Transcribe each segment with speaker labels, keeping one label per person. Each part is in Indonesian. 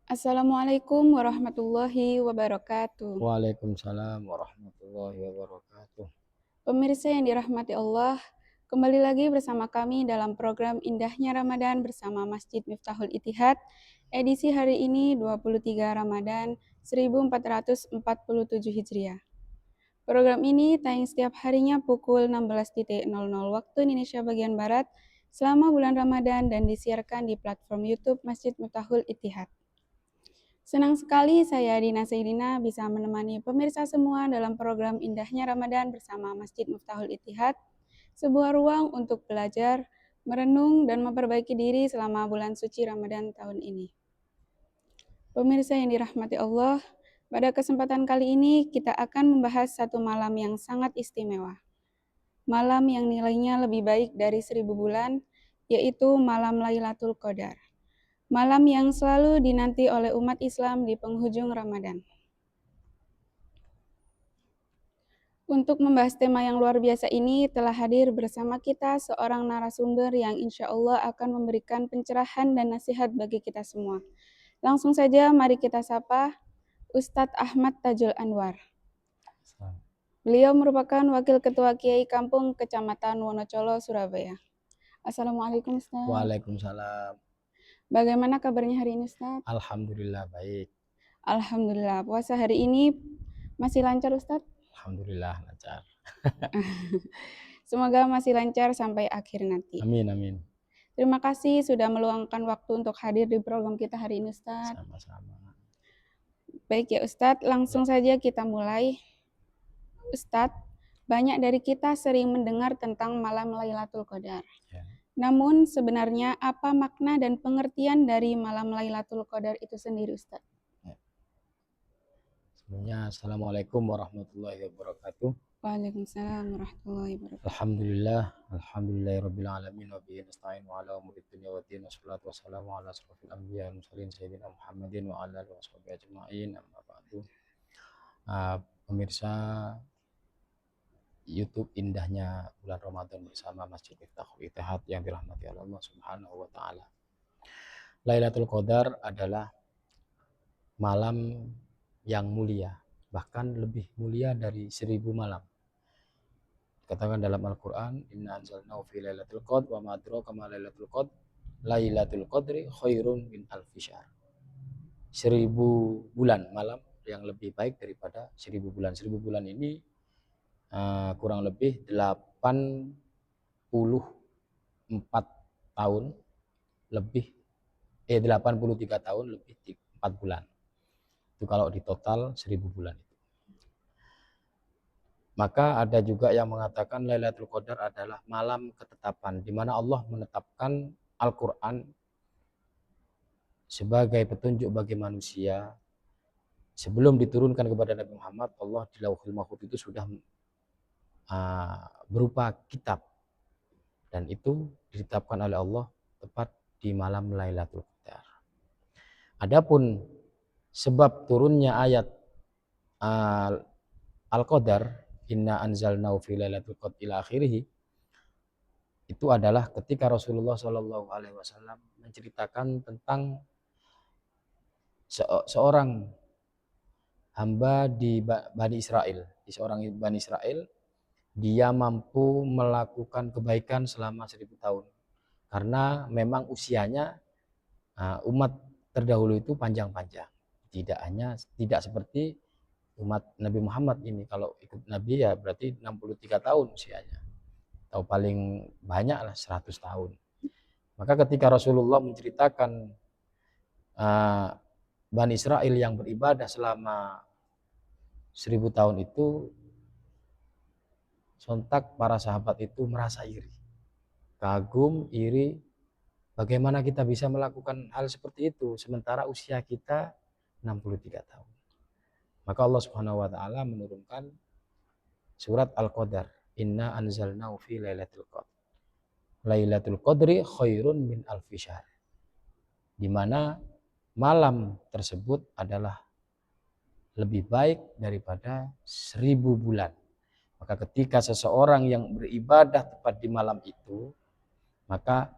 Speaker 1: Assalamualaikum warahmatullahi wabarakatuh.
Speaker 2: Waalaikumsalam warahmatullahi wabarakatuh.
Speaker 1: Pemirsa yang dirahmati Allah, kembali lagi bersama kami dalam program Indahnya Ramadan bersama Masjid Miftahul Itihad, edisi hari ini 23 Ramadan 1447 Hijriah. Program ini tayang setiap harinya pukul 16.00 waktu Indonesia bagian Barat selama bulan Ramadan dan disiarkan di platform YouTube Masjid Miftahul Itihad. Senang sekali saya Dina Saidina bisa menemani pemirsa semua dalam program Indahnya Ramadan bersama Masjid Miftahul Itihad, sebuah ruang untuk belajar, merenung, dan memperbaiki diri selama bulan suci Ramadan tahun ini. Pemirsa yang dirahmati Allah, pada kesempatan kali ini kita akan membahas satu malam yang sangat istimewa. Malam yang nilainya lebih baik dari 1000 bulan, yaitu malam Lailatul Qadar. Malam yang selalu dinanti oleh umat Islam di penghujung Ramadan. Untuk membahas tema yang luar biasa ini telah hadir bersama kita seorang narasumber yang insya Allah akan memberikan pencerahan dan nasihat bagi kita semua. Langsung saja mari kita sapa Ustadz Ahmad Tajul Anwar. Beliau merupakan Wakil Ketua Kiai Kampung Kecamatan Wonocolo, Surabaya. Assalamualaikum Ustadz.
Speaker 2: Waalaikumsalam.
Speaker 1: Bagaimana kabarnya hari ini Ustadz?
Speaker 2: Alhamdulillah baik.
Speaker 1: Alhamdulillah. Puasa hari ini masih lancar Ustadz?
Speaker 2: Alhamdulillah lancar.
Speaker 1: Semoga masih lancar sampai akhir nanti.
Speaker 2: Amin, amin.
Speaker 1: Terima kasih sudah meluangkan waktu untuk hadir di program kita hari ini Ustadz.
Speaker 2: Sama-sama.
Speaker 1: Baik ya Ustadz, langsung saja kita mulai. Ustadz, banyak dari kita sering mendengar tentang malam Lailatul Qadar.
Speaker 2: Ya.
Speaker 1: Namun sebenarnya apa makna dan pengertian dari malam Lailatul Qadar itu sendiri Ustadz?
Speaker 2: Sebelumnya Assalamualaikum warahmatullahi wabarakatuh.
Speaker 1: Waalaikumsalam warahmatullahi wabarakatuh.
Speaker 2: Alhamdulillahirabbil alamin wa bihi nasta'in wa ala umuri dunya waddin wassalatu wassalamu ala asrofil anbiya wal mursalin sayyidina Muhammadin wa ala alihi washabihi ajma'in. Amma ba'du. Pemirsa YouTube Indahnya Bulan Ramadan bersama Masjid Miftahul Itihad yang dirahmati Allah Subhanahu wa taala. Lailatul Qadar adalah malam yang mulia, bahkan lebih mulia dari 1000 malam. Katakan dalam Al-Qur'an, inna anzalnahu fi lailatul qadr wa ma adraka ma lailatul qadr, lailatul qadri khairun min alfi syahr. 1000 bulan malam yang lebih baik daripada 1000 bulan. 1000 bulan ini kurang lebih 84 tahun lebih 83 tahun lebih 4 bulan. Itu kalau di total 1000 bulan itu. Maka ada juga yang mengatakan Lailatul Qadar adalah malam ketetapan di mana Allah menetapkan Al-Qur'an sebagai petunjuk bagi manusia. Sebelum diturunkan kepada Nabi Muhammad, Allah di Lauhul Mahfuz itu sudah berupa kitab, dan itu ditetapkan oleh Allah tepat di malam Lailatul Qadar. Adapun sebab turunnya ayat Al-Qadar, inna anzalnahu fi lailatul qadr ila akhirih, itu adalah ketika Rasulullah Shallallahu alaihi wasallam menceritakan tentang seorang hamba di Bani Israel, seorang Bani Israel, dia mampu melakukan kebaikan selama 1000 tahun. Karena memang usianya umat terdahulu itu panjang-panjang. Tidak seperti umat Nabi Muhammad ini. Kalau ikut Nabi ya berarti 63 tahun usianya. Atau paling banyak lah 100 tahun. Maka ketika Rasulullah menceritakan Bani Israel yang beribadah selama 1000 tahun itu, sontak para sahabat itu merasa iri, kagum, iri, bagaimana kita bisa melakukan hal seperti itu sementara usia kita 63 tahun. Maka Allah Subhanahu wa taala menurunkan surat Al-Qadar, inna anzalnahu fi lailatul qadr. Lailatul qadri khairun min alfi syahr. Di mana malam tersebut adalah lebih baik daripada 1000 bulan. Maka ketika seseorang yang beribadah tepat di malam itu, maka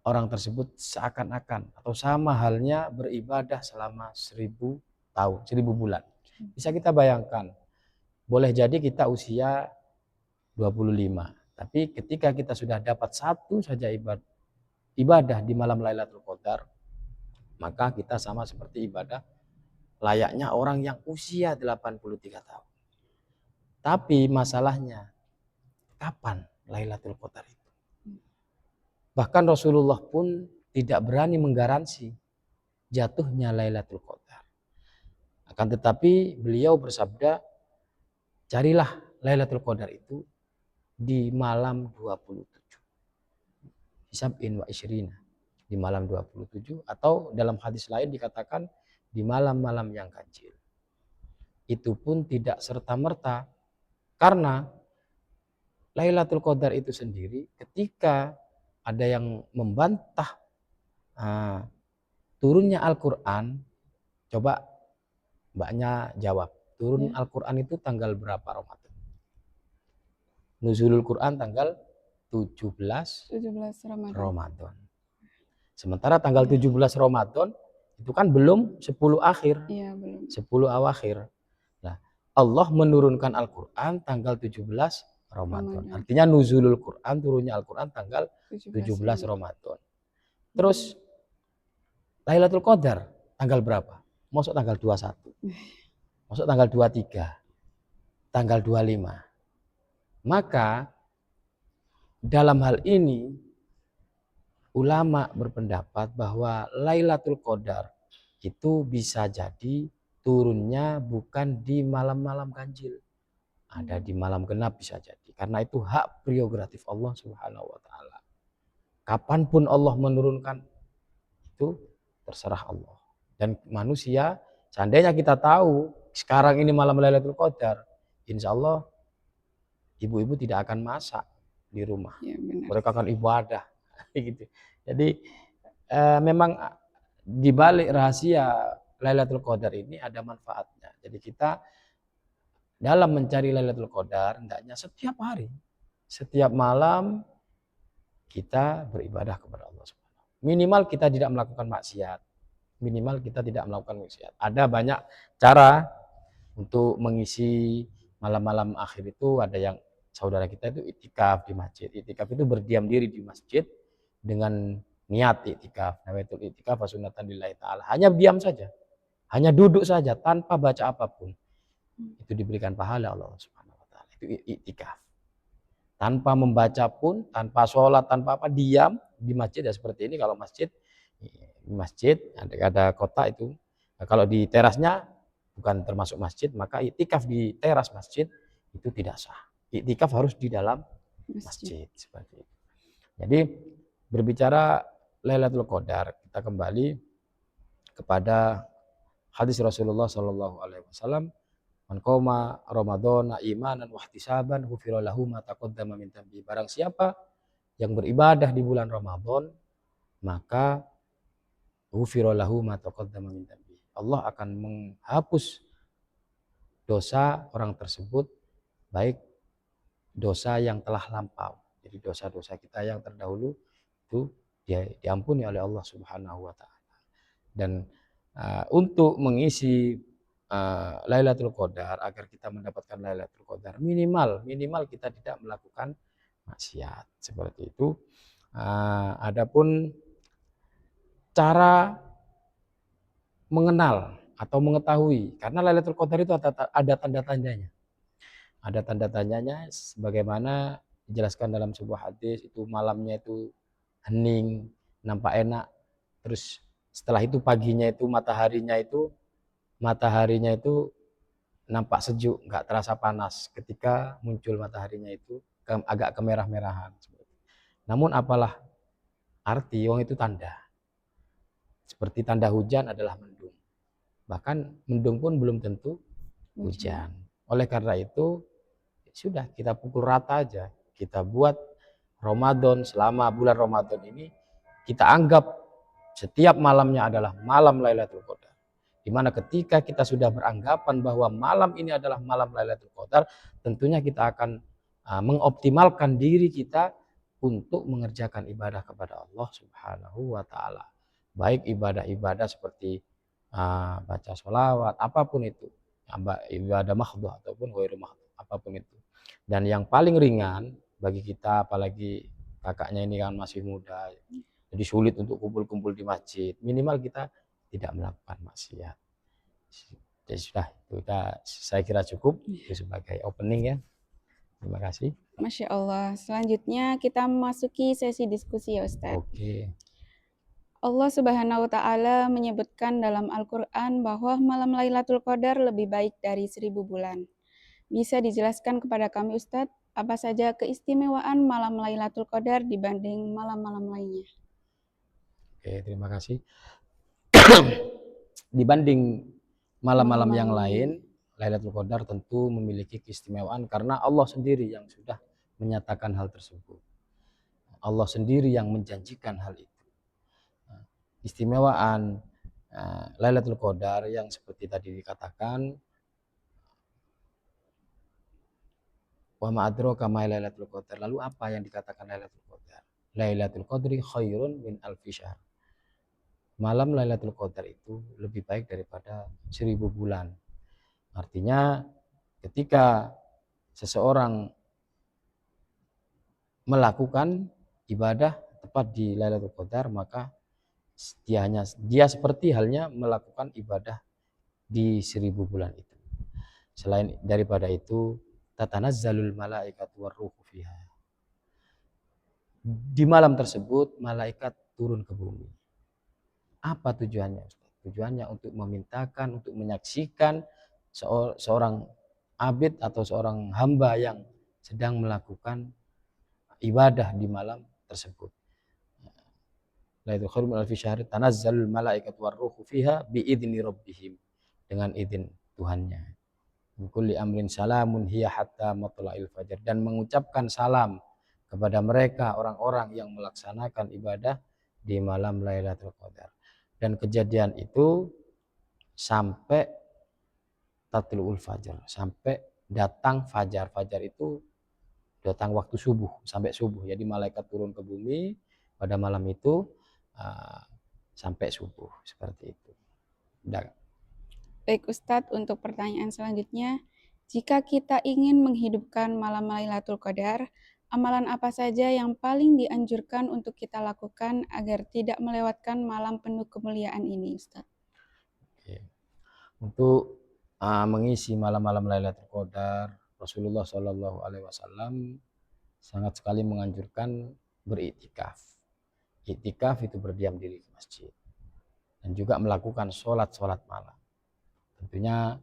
Speaker 2: orang tersebut seakan-akan atau sama halnya beribadah selama 1000 tahun, 1000 bulan. Bisa kita bayangkan, boleh jadi kita usia 25, tapi ketika kita sudah dapat satu saja ibadah di malam Lailatul Qadar, maka kita sama seperti ibadah layaknya orang yang usia 83 tahun. Tapi masalahnya, kapan Lailatul Qadar itu? Bahkan Rasulullah pun tidak berani menggaransi jatuhnya Lailatul Qadar. Akan tetapi beliau bersabda, carilah Lailatul Qadar itu di malam 27. Sab'in wa isyrina, di malam 27, atau dalam hadis lain dikatakan di malam-malam yang ganjil. Itu pun tidak serta-merta, karena Lailatul Qadar itu sendiri ketika ada yang membantah turunnya Al-Quran, coba mbaknya jawab, turun Al-Quran itu tanggal berapa Ramadan? Nuzulul Quran tanggal 17 Ramadan. Sementara tanggal 17 Ramadan itu kan belum 10 akhir.
Speaker 1: Iya, belum.
Speaker 2: 10 awakhir. Nah, Allah menurunkan Al-Quran tanggal 17 Ramadan. Artinya nuzulul Quran, turunnya Al-Quran tanggal 17 Ramadan. Terus Lailatul Qadar tanggal berapa? Masuk tanggal 21. Masuk tanggal 23. Tanggal 25. Maka dalam hal ini ulama berpendapat bahwa Lailatul Qadar itu bisa jadi turunnya bukan di malam-malam ganjil. Ada di malam genap bisa jadi. Karena itu hak prerogatif Allah Subhanahu wa taala. Kapanpun Allah menurunkan itu terserah Allah. Dan manusia, seandainya kita tahu sekarang ini malam Lailatul Qadar, insya Allah ibu-ibu tidak akan masak di rumah.
Speaker 1: Ya, benar.
Speaker 2: Mereka akan ibadah. Gitu. Jadi memang di balik rahasia Lailatul Qadar ini ada manfaatnya. Jadi kita dalam mencari Lailatul Qadar hendaknya setiap hari, setiap malam kita beribadah kepada Allah Subhanahu. Minimal kita tidak melakukan maksiat. Minimal kita tidak melakukan maksiat. Ada banyak cara untuk mengisi malam-malam akhir itu. Ada yang saudara kita itu itikaf di masjid. Itikaf itu berdiam diri di masjid dengan niat itikaf. Nawaitul itikaf sunnatan lillahi ta'ala. Hanya diam saja. Hanya duduk saja tanpa baca apapun. Itu diberikan pahala Allah Subhanahu wa taala. Itu itikaf. Tanpa membaca pun, tanpa sholat, tanpa apa, diam di masjid ya seperti ini. Kalau masjid ada kota itu. Nah, kalau di terasnya bukan termasuk masjid, maka itikaf di teras masjid itu tidak sah. Itikaf harus di dalam masjid seperti itu. Jadi berbicara Lailatul Qadar, kita kembali kepada hadis Rasulullah Shallallahu Alaihi Wasallam, man qoma Ramadhana imanan wa ihtisaban ghufira lahu ma taqaddama min dhanbi. Barang siapa yang beribadah di bulan Ramadan, maka ghufira lahu ma taqaddama min dhanbi. Allah akan menghapus dosa orang tersebut, baik dosa yang telah lampau. Jadi dosa-dosa kita yang terdahulu itu diampuni oleh Allah Subhanahu wa taala. Dan untuk mengisi Lailatul Qadar, agar kita mendapatkan Lailatul Qadar, minimal kita tidak melakukan maksiat seperti itu. Adapun cara mengenal atau mengetahui, karena Lailatul Qadar itu ada tanda-tandanya. Ada tanda-tandanya sebagaimana dijelaskan dalam sebuah hadis, itu malamnya itu hening, nampak enak. Terus setelah itu paginya itu mataharinya itu nampak sejuk, nggak terasa panas ketika muncul mataharinya itu agak kemerah-merahan. Namun apalah arti, wong itu tanda. Seperti tanda hujan adalah mendung. Bahkan mendung pun belum tentu hujan. Oleh karena itu sudah kita pukul rata aja. Kita buat Ramadan, selama bulan Ramadan ini kita anggap setiap malamnya adalah malam Lailatul Qadar. Di mana ketika kita sudah beranggapan bahwa malam ini adalah malam Lailatul Qadar, tentunya kita akan mengoptimalkan diri kita untuk mengerjakan ibadah kepada Allah Subhanahu wa Ta'ala. Baik ibadah-ibadah seperti baca sholawat, apapun itu, ibadah makhdhuh ataupun ghairu makhdhuh, apapun itu. Dan yang paling ringan bagi kita, apalagi kakaknya ini kan masih muda, jadi sulit untuk kumpul-kumpul di masjid, minimal kita tidak melakukan maksiat. Jadi sudah, itu saya kira cukup itu sebagai opening ya. Terima kasih.
Speaker 1: Masya Allah. Selanjutnya kita memasuki sesi diskusi ya Ustadz.
Speaker 2: Oke.
Speaker 1: Allah Subhanahu wa Ta'ala menyebutkan dalam Al-Quran bahwa malam Lailatul Qadar lebih baik dari 1000 bulan. Bisa dijelaskan kepada kami Ustadz, apa saja keistimewaan malam Lailatul Qadar dibanding malam-malam lainnya?
Speaker 2: Oke, terima kasih. Dibanding malam-malam yang lain, Lailatul Qadar tentu memiliki keistimewaan karena Allah sendiri yang sudah menyatakan hal tersebut. Allah sendiri yang menjanjikan hal itu. Istimewaan Lailatul Qadar yang seperti tadi dikatakan, wa ma adraka ma Lailatul Qadar. Lalu apa yang dikatakan Lailatul Qadar? Lailatul Qadri khairun min alfi syahr. Malam Lailatul Qadar itu lebih baik daripada 1000 bulan. Artinya ketika seseorang melakukan ibadah tepat di Lailatul Qadar, maka dia seperti halnya melakukan ibadah di 1000 bulan itu. Selain daripada itu, tatanazzalul malaikatu warruhu fiha. Di malam tersebut malaikat turun ke bumi. Apa tujuannya, Ustaz? Tujuannya untuk memintakan, untuk menyaksikan seorang abid atau seorang hamba yang sedang melakukan ibadah di malam tersebut. Lailatul khair min alfi syahr, tanazzalul malaikatu warruhu fiha biidzni rabbihim, dengan izin Tuhannya. Min kulli amrin salamun hiya hatta matla'il fajar, dan mengucapkan salam kepada mereka orang-orang yang melaksanakan ibadah di malam Lailatul Qadar. Dan kejadian itu sampai tatlul fajar, sampai datang fajar. Fajar itu datang waktu subuh, sampai subuh. Jadi malaikat turun ke bumi pada malam itu sampai subuh, seperti itu.
Speaker 1: Baik Ustadz, untuk pertanyaan selanjutnya, jika kita ingin menghidupkan malam Lailatul Qadar, amalan apa saja yang paling dianjurkan untuk kita lakukan agar tidak melewatkan malam penuh kemuliaan ini, Ustaz?
Speaker 2: Oke. Untuk mengisi malam-malam Lailatul Qadar, Rasulullah Shallallahu Alaihi Wasallam sangat sekali menganjurkan beriktikaf. Iktikaf itu berdiam diri di masjid dan juga melakukan sholat malam. Tentunya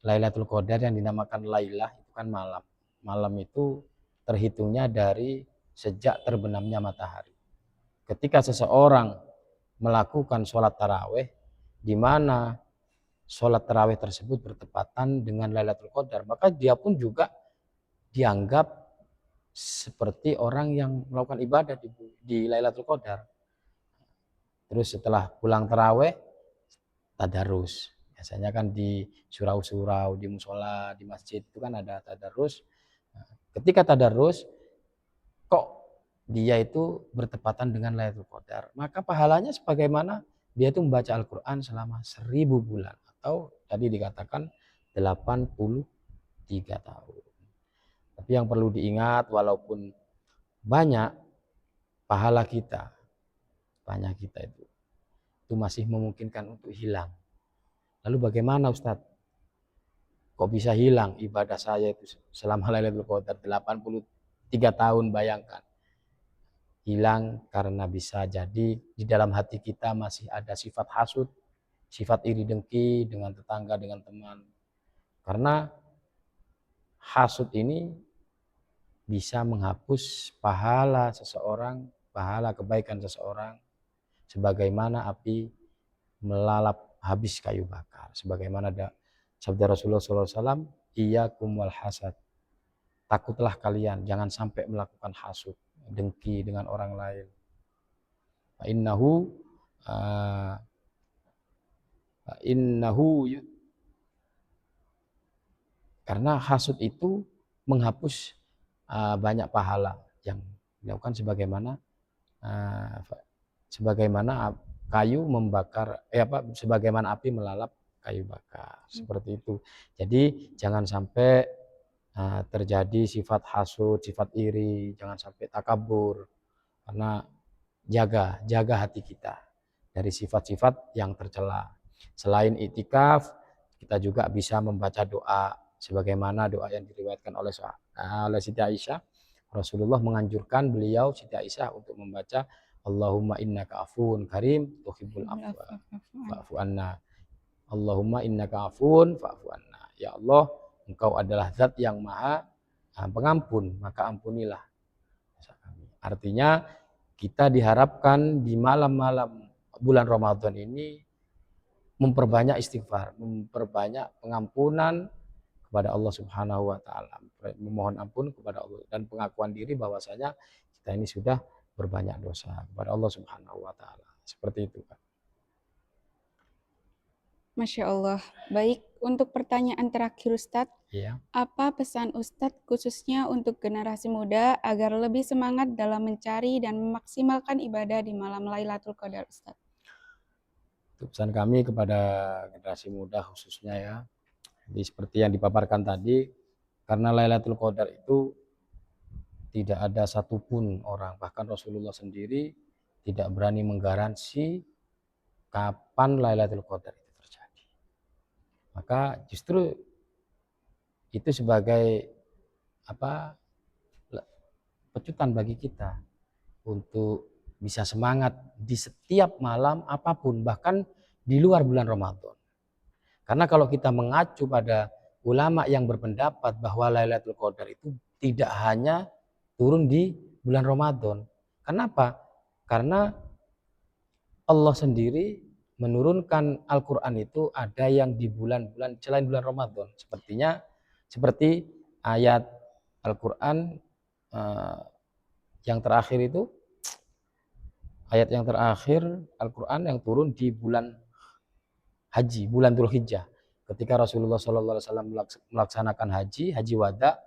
Speaker 2: Lailatul Qadar yang dinamakan Lailah itu kan malam. Malam itu terhitungnya dari sejak terbenamnya matahari. Ketika seseorang melakukan sholat taraweh, di mana sholat taraweh tersebut bertepatan dengan Lailatul Qadar, maka dia pun juga dianggap seperti orang yang melakukan ibadah di Lailatul Qadar. Terus setelah pulang taraweh, tadarus. Biasanya kan di surau-surau, di musola, di masjid itu kan ada tadarus. Ketika tadarus, kok dia itu bertepatan dengan Lailatul Qadar, maka pahalanya sebagaimana dia itu membaca Al-Quran selama 1000 bulan, atau tadi dikatakan 83 tahun. Tapi yang perlu diingat, walaupun banyak pahala kita, banyak kita itu masih memungkinkan untuk hilang. Lalu bagaimana Ustadz? Kok bisa hilang ibadah saya itu selama Lailatul Qadar 83 tahun, bayangkan. Hilang karena bisa jadi di dalam hati kita masih ada sifat hasud, sifat iri dengki dengan tetangga, dengan teman. Karena hasud ini bisa menghapus pahala seseorang, pahala kebaikan seseorang, sebagaimana api melalap habis kayu bakar. Sebagaimana ada sabda Rasulullah SAW, iyyakum wal hasad. Takutlah kalian, jangan sampai melakukan hasud, dengki dengan orang lain. Karena hasud itu menghapus banyak pahala yang dilakukan sebagaimana kayu membakar sebagaimana api melalap kayu bakar, seperti itu. Jadi jangan sampai terjadi sifat hasud, sifat iri, jangan sampai takabur, karena jaga hati kita dari sifat-sifat yang tercela. Selain itikaf, kita juga bisa membaca doa sebagaimana doa yang diriwayatkan oleh Siti Aisyah. Rasulullah menganjurkan beliau Siti Aisyah untuk membaca Allahumma innaka afuun karim tuhibbul afwa fa'fu anna. Allahumma innaka afuun fa'fu anna. Ya Allah, Engkau adalah zat yang maha pengampun, maka ampunilah dosa kami. Artinya kita diharapkan di malam-malam bulan Ramadan ini memperbanyak istighfar, memperbanyak pengampunan kepada Allah Subhanahu wa taala, memohon ampun kepada Allah dan pengakuan diri bahwasanya kita ini sudah berbanyak dosa kepada Allah Subhanahu wa taala. Seperti itu, Kak.
Speaker 1: Masya Allah. Baik, untuk pertanyaan terakhir Ustadz,
Speaker 2: Iya.
Speaker 1: apa pesan Ustadz khususnya untuk generasi muda agar lebih semangat dalam mencari dan memaksimalkan ibadah di malam Lailatul Qadar, Ustadz?
Speaker 2: Pesan kami kepada generasi muda khususnya ya, jadi seperti yang dipaparkan tadi, karena Lailatul Qadar itu tidak ada satupun orang, bahkan Rasulullah sendiri tidak berani menggaransi kapan Lailatul Qadar itu terjadi. Maka justru itu sebagai pecutan bagi kita untuk bisa semangat di setiap malam apapun, bahkan di luar bulan Ramadan. Karena kalau kita mengacu pada ulama yang berpendapat bahwa Lailatul Qadar itu tidak hanya turun di bulan Ramadan. Kenapa? Karena Allah sendiri menurunkan Al-Quran itu ada yang di bulan-bulan selain bulan Ramadan. Seperti ayat Al-Quran yang terakhir itu, ayat yang terakhir Al-Quran yang turun di bulan haji, bulan Dzulhijjah. Ketika Rasulullah SAW melaksanakan haji wada,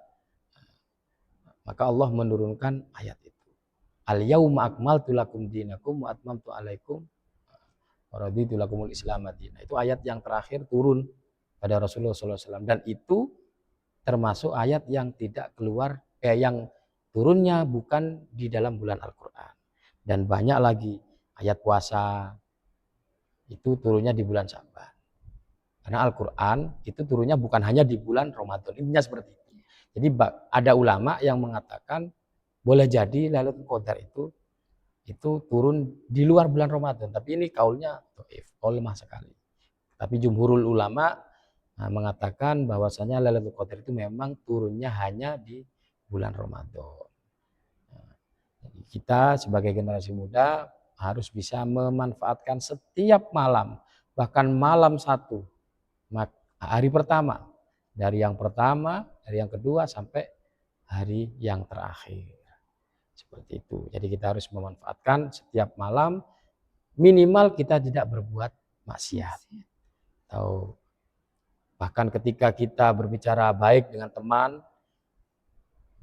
Speaker 2: maka Allah menurunkan ayat itu. Al-yauma akmaltu lakum dinakum wa atmamtu alaikum wa raditu lakumul Islam madina. Itu ayat yang terakhir turun pada Rasulullah SAW, dan itu termasuk ayat yang tidak keluar, yang turunnya bukan di dalam bulan Al-Quran. Dan banyak lagi ayat puasa itu turunnya di bulan Sya'ban. Karena Al-Quran itu turunnya bukan hanya di bulan Ramadan. Intinya seperti itu. Jadi ada ulama yang mengatakan boleh jadi Lailatul Qadar itu turun di luar bulan Ramadan. Tapi ini kaulnya dhaif, kaul lemah sekali. Tapi jumhurul ulama mengatakan bahwasanya Lailatul Qadar itu memang turunnya hanya di bulan Ramadan. Jadi kita sebagai generasi muda harus bisa memanfaatkan setiap malam, bahkan malam satu, hari pertama, dari yang pertama, dari yang kedua sampai hari yang terakhir. Seperti itu. Jadi kita harus memanfaatkan setiap malam, minimal kita tidak berbuat maksiat. Atau bahkan ketika kita berbicara baik dengan teman,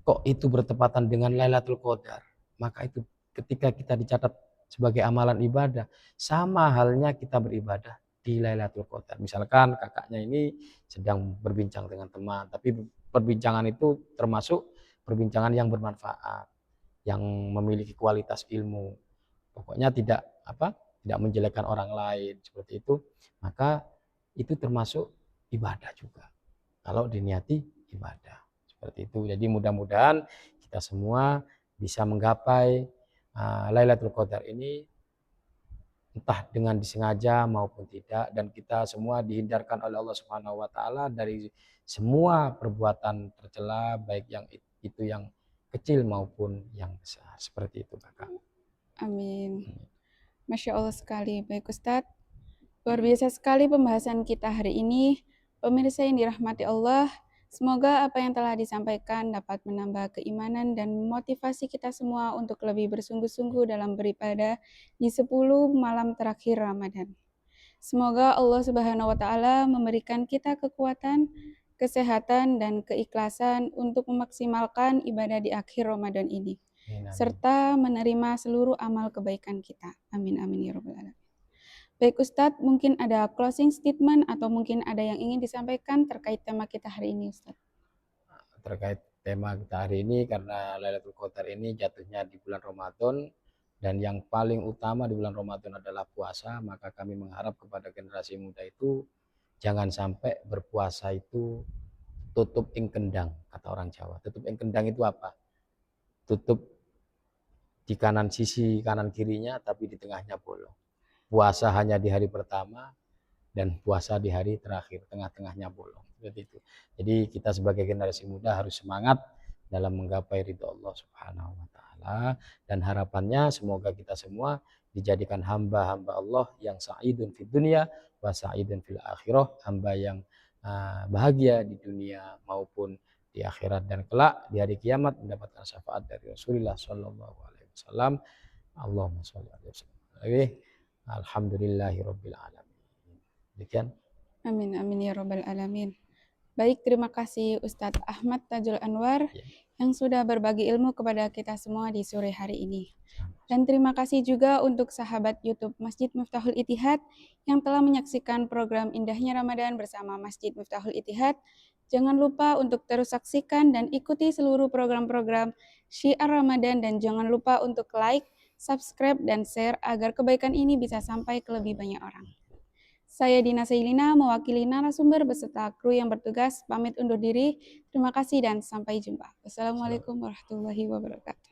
Speaker 2: kok itu bertepatan dengan Lailatul Qadar, maka itu ketika kita dicatat sebagai amalan ibadah, sama halnya kita beribadah di Lailatul Qadar. Misalkan kakaknya ini sedang berbincang dengan teman, tapi perbincangan itu termasuk perbincangan yang bermanfaat, yang memiliki kualitas ilmu. Pokoknya tidak menjelekkan orang lain, seperti itu, maka itu termasuk ibadah juga. Kalau diniati ibadah. Seperti itu. Jadi mudah-mudahan kita semua bisa menggapai Lailatul Qadar ini, entah dengan disengaja maupun tidak, dan kita semua dihindarkan oleh Allah Subhanahu wa taala dari semua perbuatan tercela, baik yang itu yang kecil maupun yang besar. Seperti itu, Kakak.
Speaker 1: Amin. Masya Allah sekali. Baik Ustadz, luar biasa sekali pembahasan kita hari ini. Pemirsa yang dirahmati Allah, semoga apa yang telah disampaikan dapat menambah keimanan dan memotivasi kita semua untuk lebih bersungguh-sungguh dalam beribadah di 10 malam terakhir Ramadan. Semoga Allah Subhanahu wa taala memberikan kita kekuatan, kesehatan dan keikhlasan untuk memaksimalkan ibadah di akhir Ramadan ini. serta menerima seluruh amal kebaikan kita. Amin amin ya rabbal alamin. Baik Ustadz, mungkin ada closing statement atau mungkin ada yang ingin disampaikan terkait tema kita hari ini Ustadz.
Speaker 2: Terkait tema kita hari ini, karena Lailatul Qadar ini jatuhnya di bulan Ramadan dan yang paling utama di bulan Ramadan adalah puasa, maka kami mengharap kepada generasi muda itu jangan sampai berpuasa itu tutup ing kendang, kata orang Jawa. Tutup ing kendang itu apa? Tutup di kanan sisi kanan kirinya tapi di tengahnya bolong. Puasa hanya di hari pertama dan puasa di hari terakhir, tengah-tengahnya bolong. Seperti itu. Jadi kita sebagai generasi muda harus semangat dalam menggapai ridho Allah Subhanahu wa taala, dan harapannya semoga kita semua dijadikan hamba-hamba Allah yang sa'idun fid dunya wa sa'idun fil akhirah, hamba yang bahagia di dunia maupun di akhirat, dan kelak di hari kiamat mendapatkan syafaat dari Rasulullah sallallahu alaihi wasallam. Allahumma shalli alaihi. Alhamdulillahirabbil alamin. Demikian.
Speaker 1: Amin amin ya rabbal alamin. Baik, terima kasih Ustadz Ahmad Tajul Anwar yang sudah berbagi ilmu kepada kita semua di sore hari ini. Dan terima kasih juga untuk sahabat YouTube Masjid Miftahul Ittihad yang telah menyaksikan program Indahnya Ramadan bersama Masjid Miftahul Ittihad. Jangan lupa untuk terus saksikan dan ikuti seluruh program-program Syiar Ramadan, dan jangan lupa untuk like, subscribe, dan share agar kebaikan ini bisa sampai ke lebih banyak orang. Saya Dina Seilina mewakili narasumber beserta kru yang bertugas pamit undur diri. Terima kasih dan sampai jumpa. Wassalamualaikum warahmatullahi wabarakatuh.